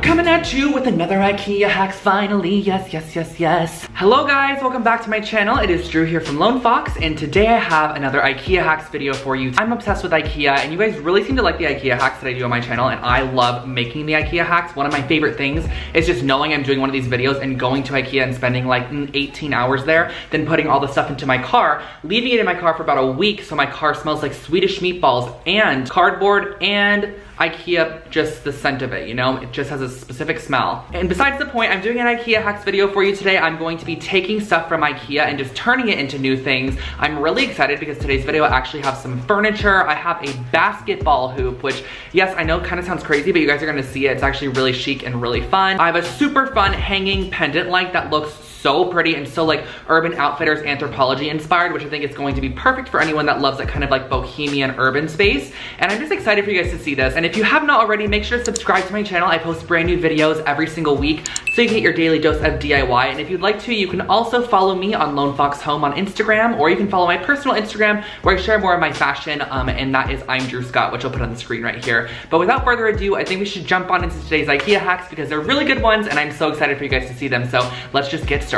Coming at you with another IKEA hacks finally. Yes. Hello guys, welcome back to my channel. It is Drew here from Lone Fox, and today I have another IKEA hacks video for you. I'm obsessed with IKEA, and you guys really seem to like the IKEA hacks that I do on my channel, and I love making the IKEA hacks. One of my favorite things is just knowing I'm doing one of these videos and going to IKEA and spending like 18 hours there, then putting all the stuff into my car, leaving it in my car for about a week so my car smells like Swedish meatballs and cardboard and IKEA, just the scent of it, you know? It just has a specific smell. And besides the point, I'm doing an IKEA hacks video for you today. I'm going to be taking stuff from IKEA and just turning it into new things. I'm really excited because today's video actually has some furniture. I have a basketball hoop, which, yes, I know kind of sounds crazy, but you guys are gonna see it. It's actually really chic and really fun. I have a super fun hanging pendant light that looks so pretty and so like Urban Outfitters Anthropology inspired, which I think is going to be perfect for anyone that loves that kind of like bohemian urban space. And I'm just excited for you guys to see this. And if you have not already, make sure to subscribe to my channel. I post brand new videos every single week so you can get your daily dose of DIY. And if you'd like to, you can also follow me on Lone Fox Home on Instagram, or you can follow my personal Instagram where I share more of my fashion, and that is I'm Drew Scott, which I'll put on the screen right here. But without further ado, I think we should jump on into today's IKEA hacks because they're really good ones and I'm so excited for you guys to see them. So let's just get started.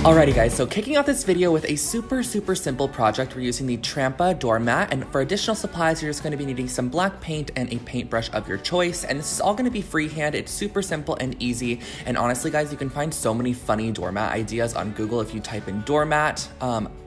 Alrighty guys, so kicking off this video with a super simple project. We're using the Trampa doormat, and for additional supplies, you're just going to be needing some black paint and a paintbrush of your choice. And this is all going to be freehand. It's super simple and easy. And honestly guys, you can find so many funny doormat ideas on Google if you type in doormat.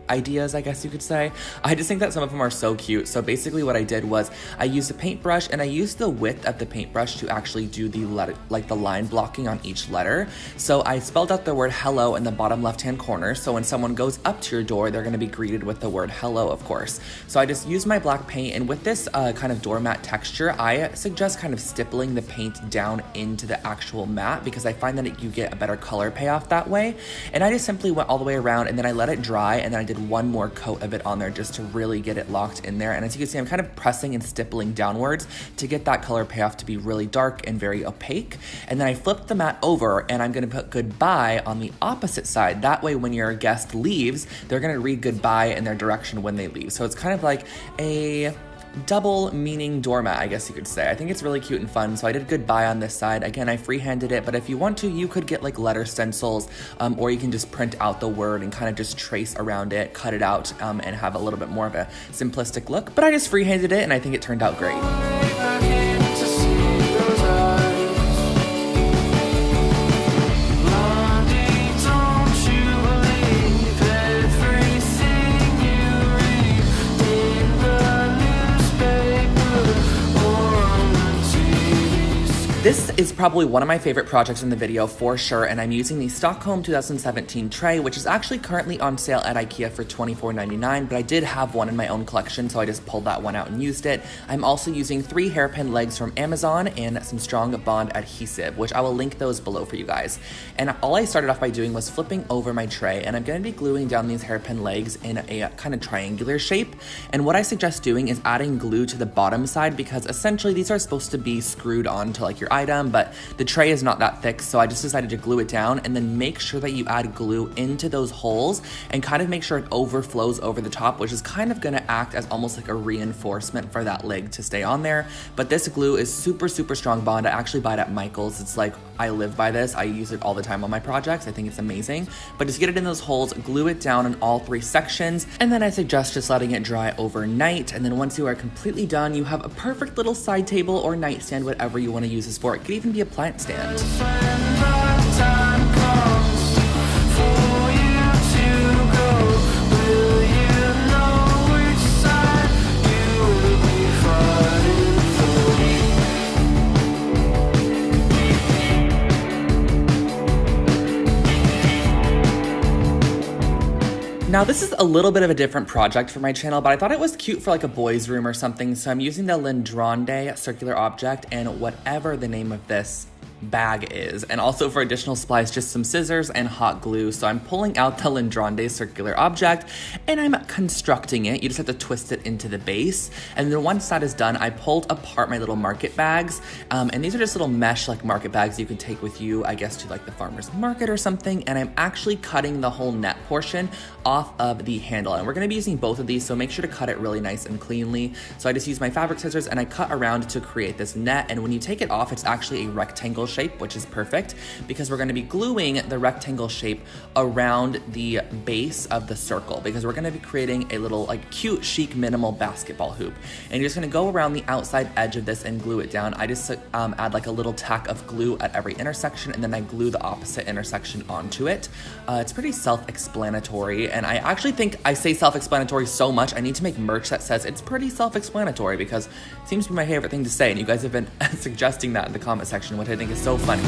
Ideas, I guess you could say. I just think that some of them are so cute. So basically what I did was I used a paintbrush and I used the width of the paintbrush to actually do the letter, like the line blocking on each letter. So I spelled out the word hello in the bottom left-hand corner. So when someone goes up to your door, they're going to be greeted with the word hello, of course. So I just used my black paint, and with this kind of doormat texture, I suggest kind of stippling the paint down into the actual mat because I find that you get a better color payoff that way. And I just simply went all the way around, and then I let it dry, and then I did one more coat of it on there just to really get it locked in there. And as you can see, I'm kind of pressing and stippling downwards to get that color payoff to be really dark and very opaque. And then I flipped the mat over, and I'm gonna put goodbye on the opposite side. That way when your guest leaves, they're gonna read goodbye in their direction when they leave. So it's kind of like a double meaning doormat, I guess you could say. I think it's really cute and fun. So I did goodbye on this side. Again, I freehanded it, but if you want to, you could get like letter stencils, or you can just print out the word and kind of just trace around it, cut it out, and have a little bit more of a simplistic look. But I just freehanded it, and I think it turned out great. This is probably one of my favorite projects in the video for sure, and I'm using the Stockholm 2017 tray, which is actually currently on sale at IKEA for $24.99, but I did have one in my own collection, so I just pulled that one out and used it. I'm also using 3 hairpin legs from Amazon and some strong bond adhesive, which I will link those below for you guys. And all I started off by doing was flipping over my tray, and I'm going to be gluing down these hairpin legs in a kind of triangular shape. And what I suggest doing is adding glue to the bottom side, because essentially these are supposed to be screwed onto like your item, but the tray is not that thick, so I just decided to glue it down, and then make sure that you add glue into those holes and kind of make sure it overflows over the top, which is kind of going to act as almost like a reinforcement for that leg to stay on there. But this glue is super strong bond. I actually buy it at Michael's. It's like, I live by this. I use it all the time on my projects. I think it's amazing. But just get it in those holes, glue it down in all 3 sections, and then I suggest just letting it dry overnight. And then once you are completely done, you have a perfect little side table or nightstand, whatever you want to use this for. It could even be a plant stand. Now this is a little bit of a different project for my channel, but I thought it was cute for like a boys' room or something, so I'm using the Lindronde circular object, and whatever the name of this bag is, and also for additional supplies, just some scissors and hot glue. So I'm pulling out the Lindronde circular object and I'm constructing it. You just have to twist it into the base, and then once that is done, I pulled apart my little market bags, and these are just little mesh like market bags you can take with you, I guess, to like the farmer's market or something. And I'm actually cutting the whole net portion off of the handle, and we're going to be using both of these, so make sure to cut it really nice and cleanly. So I just use my fabric scissors and I cut around to create this net, and when you take it off, it's actually a rectangle shape, which is perfect because we're going to be gluing the rectangle shape around the base of the circle, because we're going to be creating a little like cute chic minimal basketball hoop, and you're just going to go around the outside edge of this and glue it down. I just add like a little tack of glue at every intersection, and then I glue the opposite intersection onto it. It's pretty self-explanatory, and I actually think I say self-explanatory so much I need to make merch that says it's pretty self-explanatory, because it seems to be my favorite thing to say, and you guys have been suggesting that in the comment section, which I think is so funny.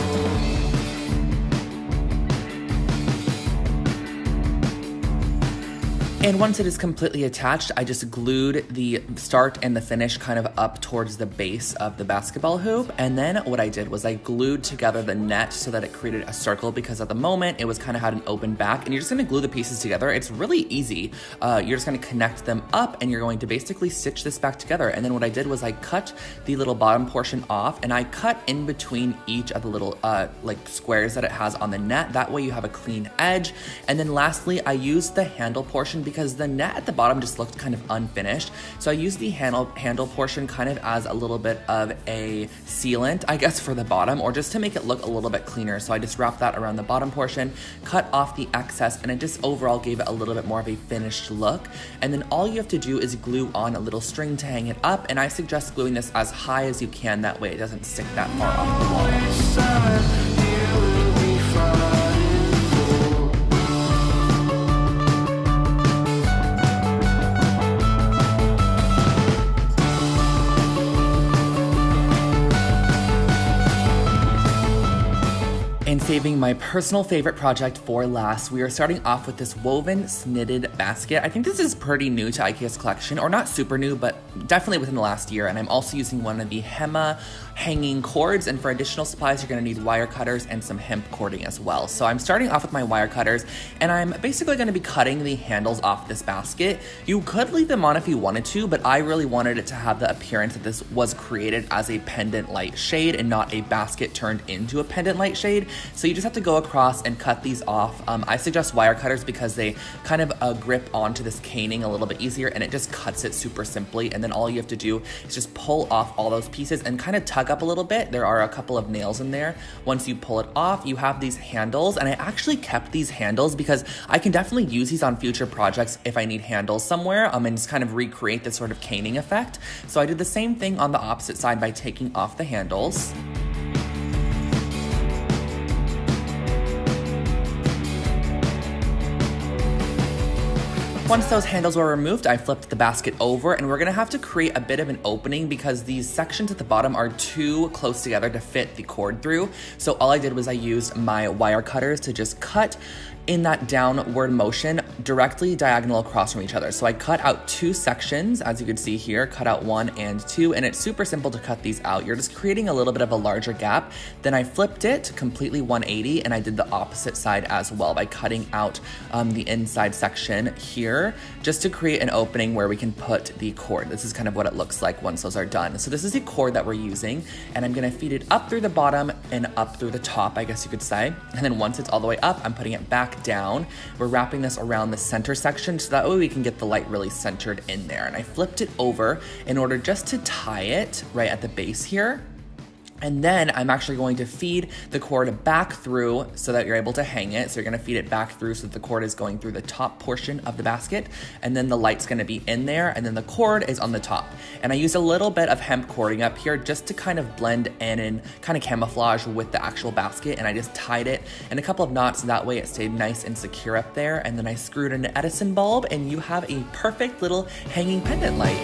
And once it is completely attached, I just glued the start and the finish kind of up towards the base of the basketball hoop. And then what I did was I glued together the net so that it created a circle, because at the moment it was kind of had an open back, and you're just gonna glue the pieces together. It's really easy. You're just gonna connect them up, and you're going to basically stitch this back together. And then what I did was I cut the little bottom portion off, and I cut in between each of the little like squares that it has on the net. That way you have a clean edge. And then lastly, I used the handle portion because the net at the bottom just looked kind of unfinished. So I used the handle portion kind of as a little bit of a sealant, I guess, for the bottom, or just to make it look a little bit cleaner. So I just wrapped that around the bottom portion, cut off the excess, and it just overall gave it a little bit more of a finished look. And then all you have to do is glue on a little string to hang it up, and I suggest gluing this as high as you can, that way it doesn't stick that far off the wall. And saving my personal favorite project for last, we are starting off with this woven snitted basket. I think this is pretty new to IKEA's collection, or not super new, but definitely within the last year. And I'm also using one of the Hema hanging cords, and for additional supplies, you're gonna need wire cutters and some hemp cording as well. So I'm starting off with my wire cutters, and I'm basically gonna be cutting the handles off this basket. You could leave them on if you wanted to, but I really wanted it to have the appearance that this was created as a pendant light shade and not a basket turned into a pendant light shade. So you just have to go across and cut these off. I suggest wire cutters because they kind of grip onto this caning a little bit easier, and it just cuts it super simply. And then all you have to do is just pull off all those pieces and kind of tug up a little bit. There are a couple of nails in there. Once you pull it off, you have these handles, and I actually kept these handles because I can definitely use these on future projects if I need handles somewhere, and just kind of recreate this sort of caning effect. So I did the same thing on the opposite side by taking off the handles. Once those handles were removed, I flipped the basket over, and we're gonna have to create a bit of an opening because these sections at the bottom are too close together to fit the cord through. So all I did was I used my wire cutters to just cut in that downward motion directly diagonal across from each other. So I cut out two sections, as you can see here, cut out 1 and 2, and it's super simple to cut these out. You're just creating a little bit of a larger gap. Then I flipped it completely 180, and I did the opposite side as well by cutting out the inside section here, just to create an opening where we can put the cord. This is kind of what it looks like once those are done. So this is the cord that we're using, and I'm gonna feed it up through the bottom and up through the top, I guess you could say. And then once it's all the way up, I'm putting it back down. We're wrapping this around the center section so that way we can get the light really centered in there. And I flipped it over in order just to tie it right at the base here. And then I'm actually going to feed the cord back through so that you're able to hang it. So you're gonna feed it back through so that the cord is going through the top portion of the basket, and then the light's gonna be in there, and then the cord is on the top. And I used a little bit of hemp cording up here just to kind of blend in and kind of camouflage with the actual basket, and I just tied it in a couple of knots so that way it stayed nice and secure up there. And then I screwed in an Edison bulb, and you have a perfect little hanging pendant light.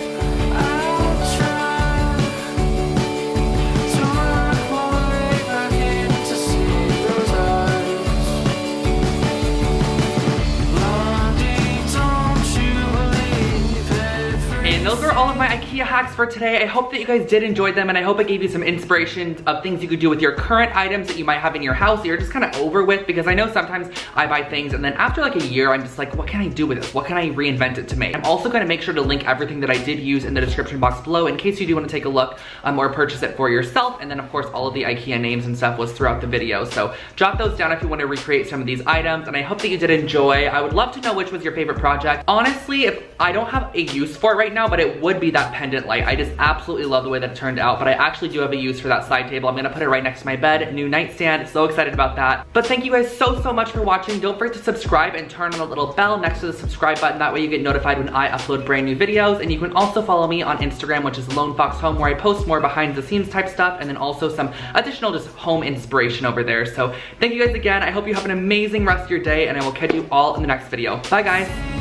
And those are all of my IKEA hacks for today. I hope that you guys did enjoy them, and I hope it gave you some inspiration of things you could do with your current items that you might have in your house that you're just kind of over with, because I know sometimes I buy things and then after like a year, I'm just like, what can I do with this? What can I reinvent it to make? I'm also gonna make sure to link everything that I did use in the description box below in case you do want to take a look or purchase it for yourself. And then of course, all of the IKEA names and stuff was throughout the video. So jot those down if you want to recreate some of these items, and I hope that you did enjoy. I would love to know which was your favorite project. Honestly, if I don't have a use for it right now, but it would be that pendant light. I just absolutely love the way that it turned out, but I actually do have a use for that side table. I'm gonna put it right next to my bed, new nightstand. So excited about that. But thank you guys so much for watching. Don't forget to subscribe and turn on the little bell next to the subscribe button. That way you get notified when I upload brand new videos. And you can also follow me on Instagram, which is Lone Fox Home, where I post more behind the scenes type stuff, and then also some additional just home inspiration over there. So thank you guys again. I hope you have an amazing rest of your day, and I will catch you all in the next video. Bye guys.